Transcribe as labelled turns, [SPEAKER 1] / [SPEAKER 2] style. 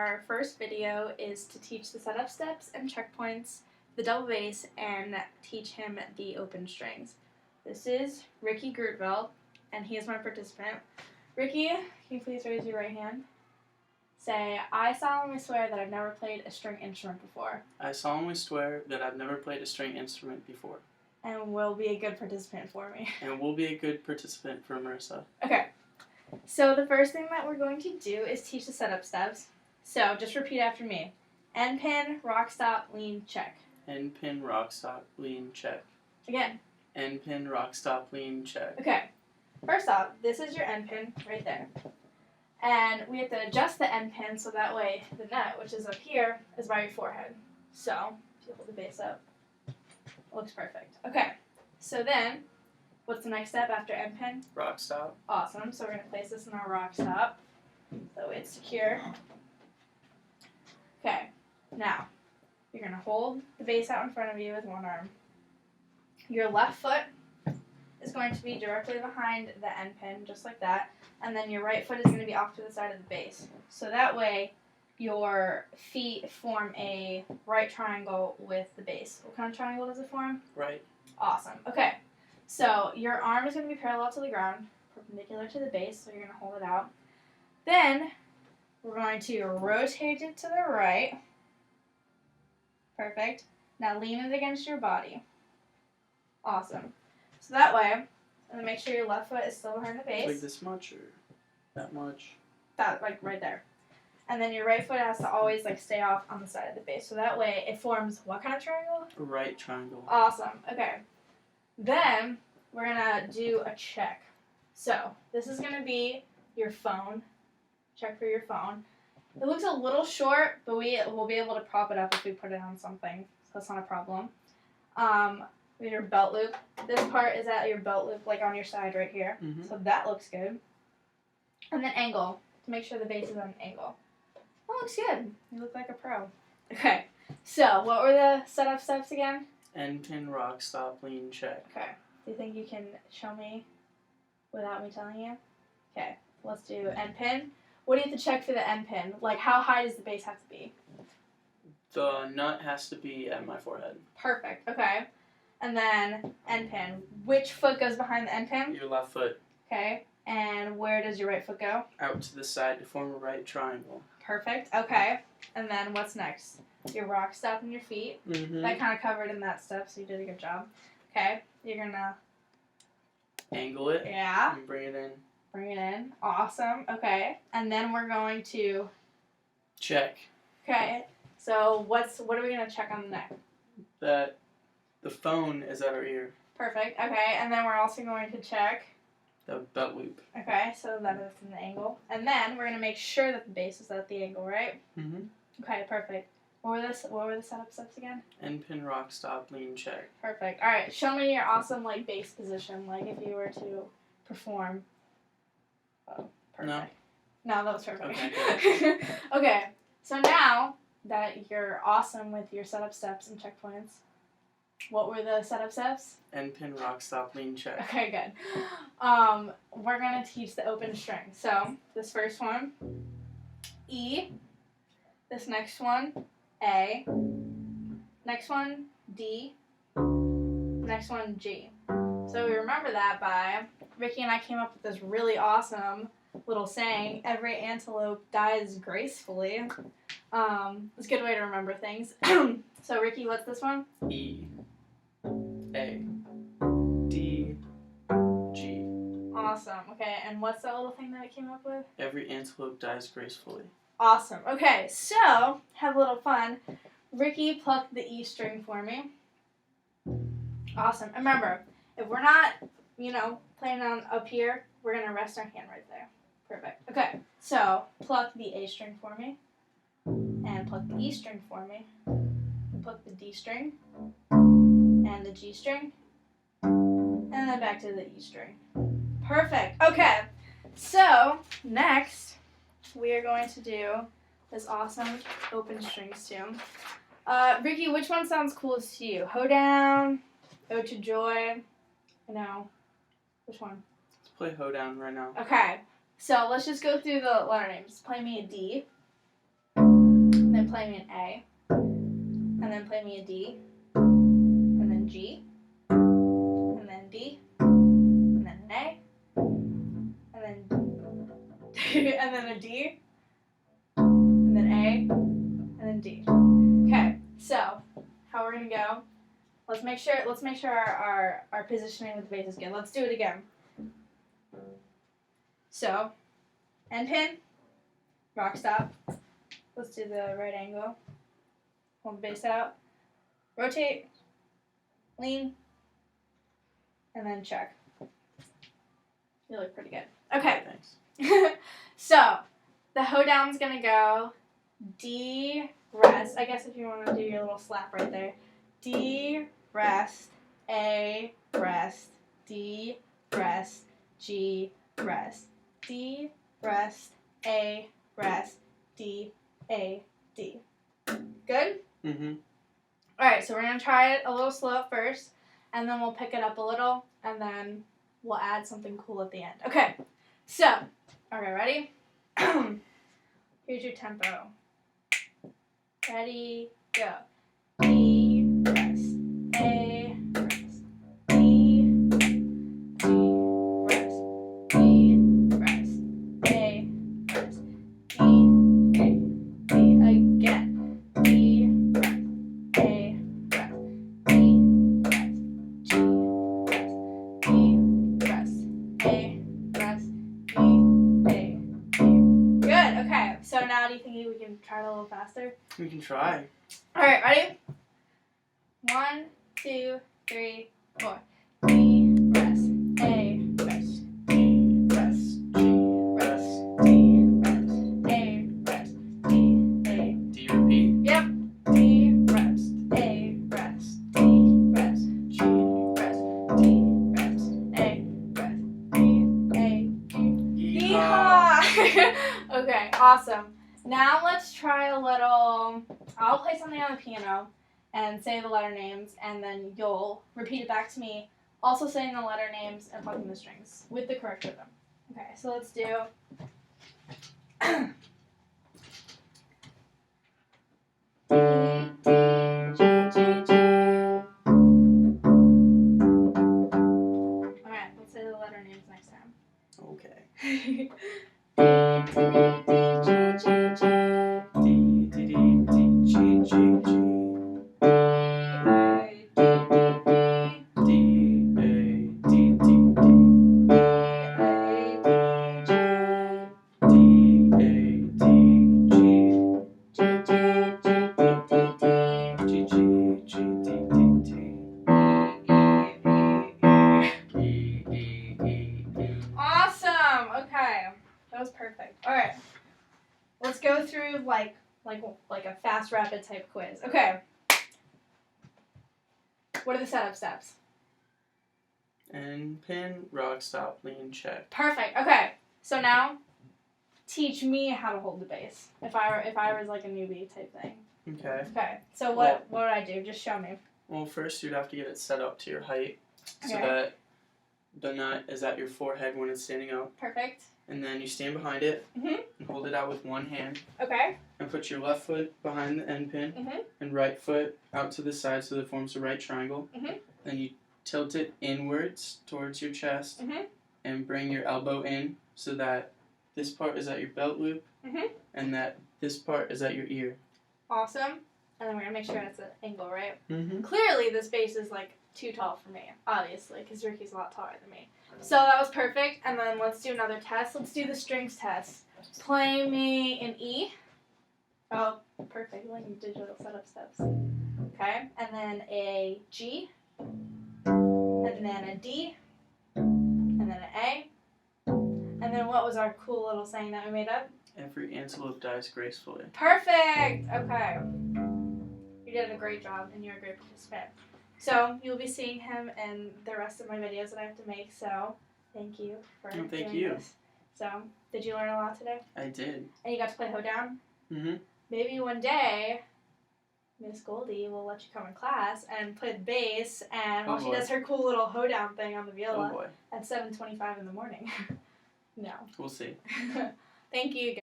[SPEAKER 1] our first video is to teach the setup steps and checkpoints, the double bass, and teach him the open strings. This is Ricky Gertveld, and he is my participant. Ricky, can you please raise your right hand? Say, I solemnly swear that I've never played a string instrument before.
[SPEAKER 2] I solemnly swear that I've never played a string instrument before.
[SPEAKER 1] And will be a good participant for me.
[SPEAKER 2] And will be a good participant for Marissa.
[SPEAKER 1] Okay. So the first thing that we're going to do is teach the setup steps. So just repeat after me. End pin, rock stop, lean, check.
[SPEAKER 2] End pin, rock stop, lean, check.
[SPEAKER 1] Again.
[SPEAKER 2] End pin, rock stop, lean, check.
[SPEAKER 1] Okay. First off, this is your end pin right there. And we have to adjust the end pin so that way the nut, which is up here, is by your forehead. So, if you hold the bass up, it looks perfect. Okay. So then, what's the next step after end pin?
[SPEAKER 2] Rock stop.
[SPEAKER 1] Awesome. So we're going to place this in our rock stop so it's secure. Okay. Now, you're going to hold the bass out in front of you with one arm. Your left foot is going to be directly behind the end pin, just like that. And then your right foot is going to be off to the side of the bass. So that way, your feet form a right triangle with the bass. What kind of triangle does it form?
[SPEAKER 2] Right.
[SPEAKER 1] Awesome. Okay. So your arm is going to be parallel to the ground, perpendicular to the bass, so you're going to hold it out. Then we're going to rotate it to the right. Perfect. Now lean it against your body. Awesome. So that way, and then make sure your left foot is still behind the bass.
[SPEAKER 2] Like this much or that much?
[SPEAKER 1] That, like right there. And then your right foot has to always like stay off on the side of the bass. So that way it forms what kind of triangle?
[SPEAKER 2] A right triangle.
[SPEAKER 1] Awesome. Okay. Then we're going to do a check. So this is going to be your phone. Check for your phone. It looks a little short, but we'll be able to prop it up if we put it on something. So that's not a problem. With your belt loop. This part is at your belt loop, like on your side right here.
[SPEAKER 2] Mm-hmm.
[SPEAKER 1] So that looks good. And then angle, to make sure the bass is on an angle. That looks good. You look like a pro. Okay. So what were the setup steps again?
[SPEAKER 2] End pin, rock stop, lean, check.
[SPEAKER 1] Okay. Do you think you can show me without me telling you? Okay. Let's do end pin. What do you have to check for the end pin? Like, how high does the bass have to be?
[SPEAKER 2] The nut has to be at my forehead.
[SPEAKER 1] Perfect. Okay. And then end pin. Which foot goes behind the end pin?
[SPEAKER 2] Your left foot
[SPEAKER 1] Okay. And where does your right foot go?
[SPEAKER 2] out to the side to form a right triangle.
[SPEAKER 1] Perfect. Okay. And then what's next? Your rock stop and your feet.
[SPEAKER 2] Mm-hmm.
[SPEAKER 1] That kind of covered in that step, so you did a good job. Okay. You're going to,
[SPEAKER 2] Angle it
[SPEAKER 1] yeah,
[SPEAKER 2] and bring it in.
[SPEAKER 1] bring it in. Awesome. Okay. And then we're going to,
[SPEAKER 2] Check.
[SPEAKER 1] okay. So what are we going to check on the neck?
[SPEAKER 2] That the phone is at our ear.
[SPEAKER 1] Perfect. Okay. And then we're also going to check.
[SPEAKER 2] The belt loop.
[SPEAKER 1] Okay. So that is in the angle. And then we're going to make sure that the bass is at the angle, right?
[SPEAKER 2] Mm-hmm.
[SPEAKER 1] Okay. Perfect. What were the setup steps again?
[SPEAKER 2] End pin, rock stop, lean, check.
[SPEAKER 1] Perfect. All right. Show me your awesome like bass position, like if you were to perform. Oh, perfect. No, that was perfect.
[SPEAKER 2] Okay,
[SPEAKER 1] Okay. So now that you're awesome with your setup steps and checkpoints, what were the setup steps?
[SPEAKER 2] End pin, rock stop, lean, check.
[SPEAKER 1] Okay, good. We're gonna teach the open string. So this first one, E. This next one, A. Next one, D. Next one, G. So we remember that by Ricky and I came up with this really awesome little saying, every antelope dies gracefully. It's a good way to remember things. So Ricky, what's this one?
[SPEAKER 2] E. A. D. G.
[SPEAKER 1] Awesome. Okay, and what's that little thing that I came up with?
[SPEAKER 2] Every antelope dies gracefully.
[SPEAKER 1] Awesome. Okay, so have a little fun. Ricky plucked the E string for me. Awesome. And remember, if we're not, playing on up here, we're going to rest our hand right there. Perfect. Okay, so pluck the A string for me. And pluck the E string for me. Pluck the D string. And the G string. And then back to the E string. Perfect. Okay, so next we are going to do this awesome open strings tune. Ricky, which one sounds coolest to you? Hoedown, Ode to Joy? No. Which one?
[SPEAKER 2] Let's play Hoedown right now.
[SPEAKER 1] Okay, so let's just go through the letter names. Play me a D. then play me an A, and then play me a D, and then G, and then D, and then an A, and then and then a D, and then A, and then D. Okay, so how we're gonna go? Let's make sure our positioning with the bass is good. Let's do it again. So, end pin, rock stop. Let's do the right angle. Hold the bass out. Rotate, lean, and then check. You look pretty good. Okay.
[SPEAKER 2] Thanks.
[SPEAKER 1] So, the hoedown's gonna go D, rest. I guess if you want to do your little slap right there. D, rest, A, rest, D, rest, G, rest, D, rest, A, rest, D, A, D. Good?
[SPEAKER 2] Mm-hmm.
[SPEAKER 1] Alright, so we're going to try it a little slow at first, and then we'll pick it up a little, and then we'll add something cool at the end. Okay, so, okay, ready? Here's your tempo. Ready, go. D, rest, A, rest, D, rest, G, rest, D, rest, A, rest, D, A, D, again. D, rest, A, rest, D, rest, G, rest, D, rest, A, rest, D, A, D. Good, okay. So now do you think we can try it a little faster?
[SPEAKER 2] We can try.
[SPEAKER 1] Alright, ready? 1, 2, 3, 4. D, rest, A, rest, D, rest, G, rest, D, rest, A, rest, D, A.
[SPEAKER 2] Do you repeat?
[SPEAKER 1] Yep. D, rest, A, rest, D, rest, G, rest, D, rest, A, rest, D, A, G. Yeehaw! Okay, awesome. Now let's try a little. I'll play something on the piano and say the letter names, and then you'll repeat it back to me, also saying the letter names and plucking the strings with the correct rhythm. Okay, so let's do. D, D, G, G, G. Alright, let's say the letter names next time.
[SPEAKER 2] Okay.
[SPEAKER 1] D, D, D, G, G, G.
[SPEAKER 2] D, D, D, D, G, G, G.
[SPEAKER 1] Awesome. Okay, that was perfect. All right, let's go through like a fast, rapid type quiz. Okay. What are the setup steps?
[SPEAKER 2] And pin, rock, stop, lean, check.
[SPEAKER 1] Perfect. Okay. So now, teach me how to hold the bass. If I was like a newbie type thing.
[SPEAKER 2] Okay.
[SPEAKER 1] Okay. So what would I do? Just show me.
[SPEAKER 2] Well, first you'd have to get it set up to your height, so
[SPEAKER 1] Okay.
[SPEAKER 2] that the nut is at your forehead when it's standing up.
[SPEAKER 1] Perfect.
[SPEAKER 2] And then you stand behind it
[SPEAKER 1] Mhm.
[SPEAKER 2] and hold it out with one hand,
[SPEAKER 1] Okay.
[SPEAKER 2] and put your left foot behind the end pin,
[SPEAKER 1] Mhm.
[SPEAKER 2] and right foot out to the side so that it forms a right triangle.
[SPEAKER 1] Mhm.
[SPEAKER 2] Then you tilt it inwards towards your chest,
[SPEAKER 1] Mhm.
[SPEAKER 2] and bring your elbow in so that this part is at your belt loop,
[SPEAKER 1] Mhm.
[SPEAKER 2] and that this part is at your ear.
[SPEAKER 1] Awesome. And then we're gonna make sure it's an angle, right?
[SPEAKER 2] Mm-hmm.
[SPEAKER 1] Clearly, this bass is like too tall for me, obviously, because Ricky's a lot taller than me. So that was perfect. And then let's do another test. Let's do the strings test. Play me an E. Oh, perfect. Like digital setup steps. Okay. And then a G. And then a D. And then an A. And then what was our cool little saying that we made up?
[SPEAKER 2] Every antelope dies gracefully.
[SPEAKER 1] Perfect! Okay. You did a great job, and you're a great participant. So, you'll be seeing him in the rest of my videos that I have to make, so thank you for
[SPEAKER 2] Thank
[SPEAKER 1] doing
[SPEAKER 2] you.
[SPEAKER 1] this. So, did you learn a lot today?
[SPEAKER 2] I did.
[SPEAKER 1] And you got to play hoedown?
[SPEAKER 2] Mm-hmm.
[SPEAKER 1] Maybe one day, Miss Goldie will let you come in class and play the bass, and while she
[SPEAKER 2] boy.
[SPEAKER 1] does her cool little hoedown thing on the
[SPEAKER 2] Oh
[SPEAKER 1] viola
[SPEAKER 2] boy.
[SPEAKER 1] at 7:25 in the morning. No.
[SPEAKER 2] We'll see.
[SPEAKER 1] Thank you.